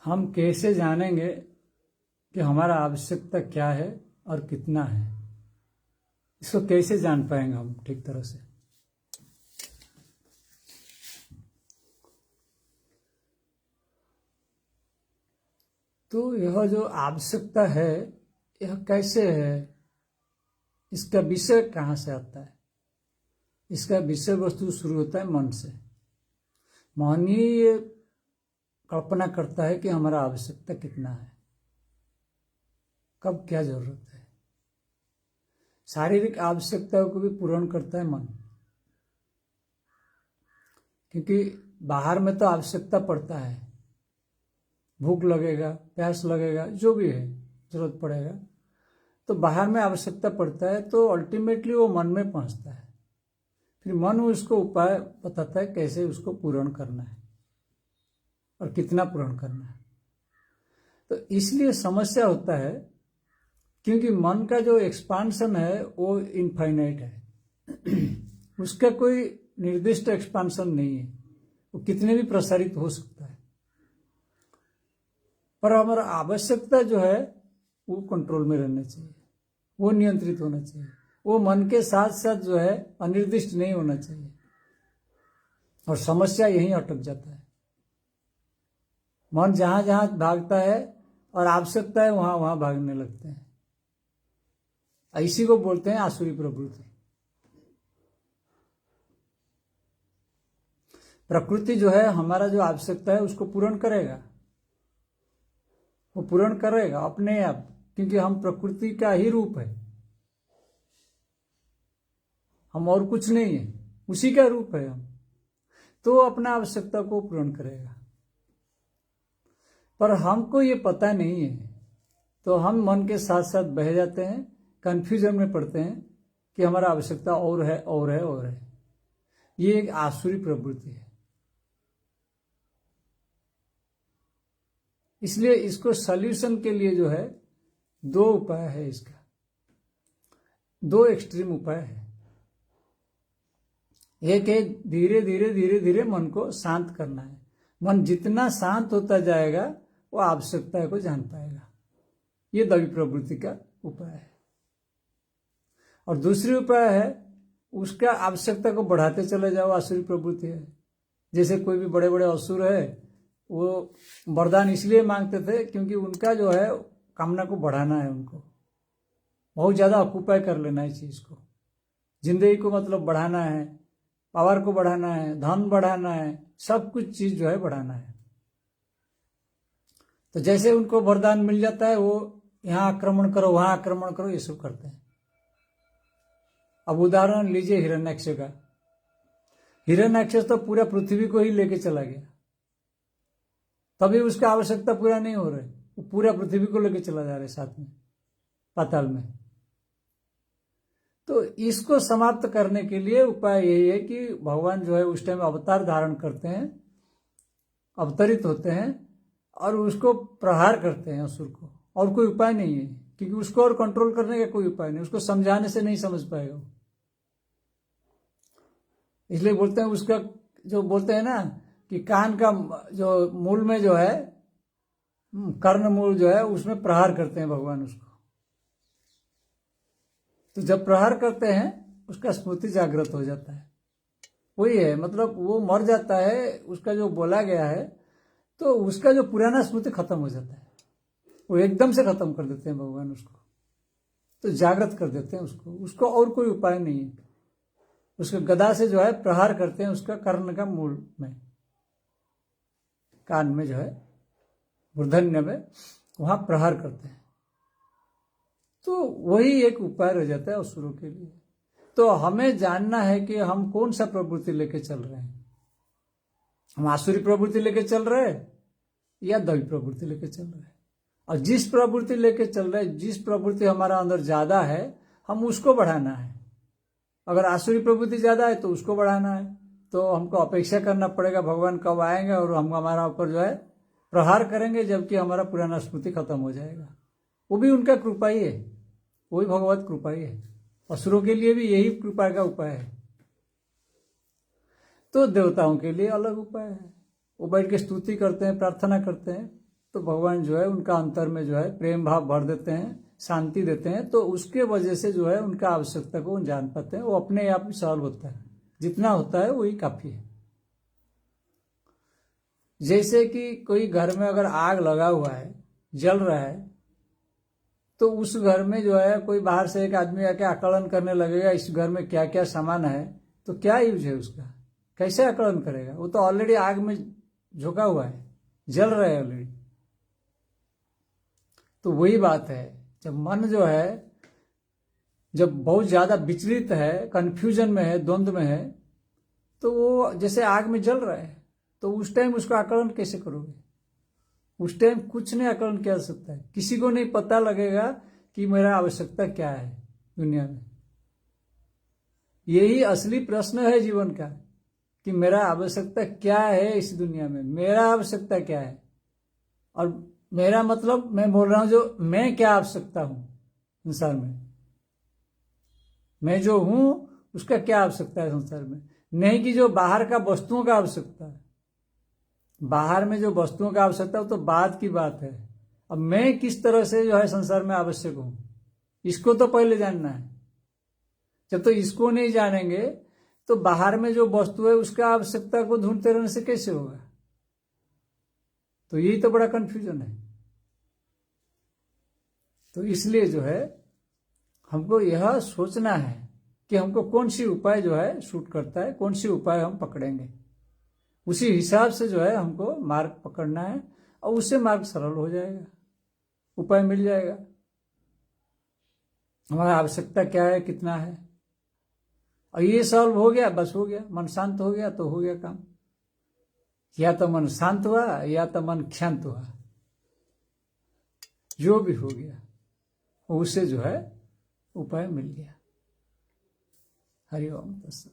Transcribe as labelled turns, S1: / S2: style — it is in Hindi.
S1: हम कैसे जानेंगे कि हमारा आवश्यकता क्या है और कितना है? इसको कैसे जान पाएंगे हम ठीक तरह से? तो यह जो आवश्यकता है, यह कैसे है? इसका विषय कहाँ से आता है? इसका विषय वस्तु शुरू होता है मन से। मन ही ये कल्पना करता है कि हमारा आवश्यकता कितना है, कब क्या जरूरत है। शारीरिक आवश्यकताओं को भी पूर्ण करता है मन, क्योंकि बाहर में तो आवश्यकता पड़ता है, भूख लगेगा, प्यास लगेगा, जो भी है जरूरत पड़ेगा, तो बाहर में आवश्यकता पड़ता है, तो अल्टीमेटली वो मन में पहुंचता है। फिर मन उसको उपाय बताता है कैसे उसको पूर्ण करना है और कितना पूर्ण करना है। तो इसलिए समस्या होता है, क्योंकि मन का जो एक्सपांशन है वो इनफाइनाइट है। उसका कोई निर्दिष्ट एक्सपांशन नहीं है, वो कितने भी प्रसारित हो सकता है। पर हमारा आवश्यकता जो है वो कंट्रोल में रहना चाहिए, वो नियंत्रित होना चाहिए, वो मन के साथ साथ जो है अनिर्दिष्ट नहीं होना चाहिए। और समस्या यहीं अटक जाता है। मन जहां जहां भागता है और आवश्यकता है वहां वहां भागने लगते हैं। इसी को बोलते हैं आसुरी प्रवृत्ति। प्रकृति जो है हमारा जो आवश्यकता है उसको पूर्ण करेगा, वो पूर्ण करेगा अपने आप, क्योंकि हम प्रकृति का ही रूप है, हम और कुछ नहीं है, उसी का रूप है हम। तो अपना आवश्यकता को पूर्ण करेगा। पर हमको ये पता नहीं है, तो हम मन के साथ साथ बह जाते हैं, कंफ्यूजन में पड़ते हैं कि हमारा आवश्यकता और है और है और है। ये एक आसुरी प्रवृत्ति है। इसलिए इसको सॉल्यूशन के लिए जो है दो उपाय है, इसका दो एक्सट्रीम उपाय है। एक है धीरे धीरे धीरे धीरे मन को शांत करना है। मन जितना शांत होता जाएगा वो आवश्यकता को जान पाएगा। ये दैवी प्रवृत्ति का उपाय है। और दूसरी उपाय है उसका आवश्यकता को बढ़ाते चले जाओ, आसुरी प्रवृत्ति है। जैसे कोई भी बड़े बड़े असुर है, वो वरदान इसलिए मांगते थे क्योंकि उनका जो है कामना को बढ़ाना है, उनको बहुत ज्यादा ऑक्यूपाई कर लेना है चीज को, जिंदगी को मतलब बढ़ाना है, पावर को बढ़ाना है, धन बढ़ाना है, सब कुछ चीज जो है बढ़ाना है। तो जैसे उनको वरदान मिल जाता है, वो यहाँ आक्रमण करो, वहां आक्रमण करो, ये सब करते हैं। अब उदाहरण लीजिए हिरण्याक्ष का। हिरण्याक्ष तो पूरा पृथ्वी को ही लेके चला गया, तभी उसका आवश्यकता पूरा नहीं हो रहा है। वो पूरा पृथ्वी को लेके चला जा रहा है साथ में पाताल में। तो इसको समाप्त करने के लिए उपाय यही है कि भगवान जो है उस टाइम अवतार धारण करते हैं, अवतरित होते हैं और उसको प्रहार करते हैं असुर को। और कोई उपाय नहीं है, क्योंकि उसको और कंट्रोल करने का कोई उपाय नहीं, उसको समझाने से नहीं समझ पाएगा। इसलिए बोलते हैं उसका जो बोलते हैं ना कि कान का जो मूल में जो है, कर्ण मूल जो है, उसमें प्रहार करते हैं भगवान उसको। तो जब प्रहार करते हैं उसका स्मृति जागृत हो जाता है। वही है, मतलब वो मर जाता है, उसका जो बोला गया है, तो उसका जो पुराना स्मृति खत्म हो जाता है। वो एकदम से खत्म कर देते हैं भगवान उसको, तो जागृत कर देते हैं उसको और कोई उपाय नहीं है। उसके गदा से जो है प्रहार करते हैं उसका कर्ण का मूल में, कान में जो है मूर्धन्य में, वहां प्रहार करते हैं। तो वही एक उपाय रह जाता है असुरों के लिए। तो हमें जानना है कि हम कौन सा प्रवृत्ति लेके चल रहे हैं। हम आसुरी प्रवृत्ति लेके चल रहे हैं या दैवी प्रवृत्ति लेके चल रहे हैं। और जिस प्रवृत्ति लेके चल रहे हैं, जिस प्रवृत्ति हमारा अंदर ज्यादा है, हम उसको बढ़ाना है। अगर आसुरी प्रवृत्ति ज्यादा है तो उसको बढ़ाना है। तो हमको अपेक्षा करना पड़ेगा भगवान कब आएंगे और हम हमारा ऊपर जो है प्रहार करेंगे, जबकि हमारा पुराना स्मृति खत्म हो जाएगा। वो भी उनका कृपा ही है, वही भगवत कृपा ही है। असुरों के लिए भी यही कृपा का उपाय है। तो देवताओं के लिए अलग उपाय है, वो बैठ के स्तुति करते हैं, प्रार्थना करते हैं, तो भगवान जो है उनका अंतर में जो है प्रेम भाव भर देते हैं, शांति देते हैं, तो उसके वजह से जो है उनका आवश्यकता को जान पाते हैं, वो अपने आप ही सॉल्व होता है, जितना होता है वही काफी है। जैसे कि कोई घर में अगर आग लगा हुआ है, जल रहा है, तो उस घर में जो है कोई बाहर से एक आदमी आके आकलन करने लगेगा इस घर में क्या क्या सामान है, तो क्या यूज है उसका, कैसे आकलन करेगा? वो तो ऑलरेडी आग में झोंका हुआ है, जल रहा है ऑलरेडी। तो वही बात है, जब मन जो है जब बहुत ज्यादा विचलित है, कंफ्यूजन में है, द्वंद्व में है, तो वो जैसे आग में जल रहा है, तो उस टाइम उसको आकलन कैसे करोगे? उस टाइम कुछ नहीं आकलन किया जा सकता है, किसी को नहीं पता लगेगा कि मेरा आवश्यकता क्या है दुनिया में। यही असली प्रश्न है जीवन का, कि मेरा आवश्यकता क्या है इस दुनिया में, मेरा आवश्यकता क्या है। और मेरा मतलब मैं बोल रहा हूं जो मैं क्या आवश्यकता हूं संसार में, मैं जो हूं उसका क्या आवश्यकता है संसार में, नहीं कि जो बाहर का वस्तुओं का आवश्यकता है। बाहर में जो वस्तुओं का आवश्यकता है वो तो बाद की बात है। अब मैं किस तरह से जो है संसार में आवश्यक हूं, इसको तो पहले जानना है। जब तो इसको नहीं जानेंगे तो बाहर में जो वस्तु है उसका आवश्यकता को ढूंढते रहने से कैसे होगा? तो यही तो बड़ा कंफ्यूजन है। तो इसलिए जो है हमको यह सोचना है कि हमको कौन सी उपाय जो है सूट करता है, कौन सी उपाय हम पकड़ेंगे, उसी हिसाब से जो है हमको मार्ग पकड़ना है, और उससे मार्ग सरल हो जाएगा, उपाय मिल जाएगा। हमारा आवश्यकता क्या है, कितना है, और ये सॉल्व हो गया, बस हो गया, मन शांत हो गया तो हो गया काम। या तो मन शांत हुआ या तो मन क्षांत हुआ, जो भी हो गया उससे जो है उपाय मिल गया। हरि ओम तत्सत।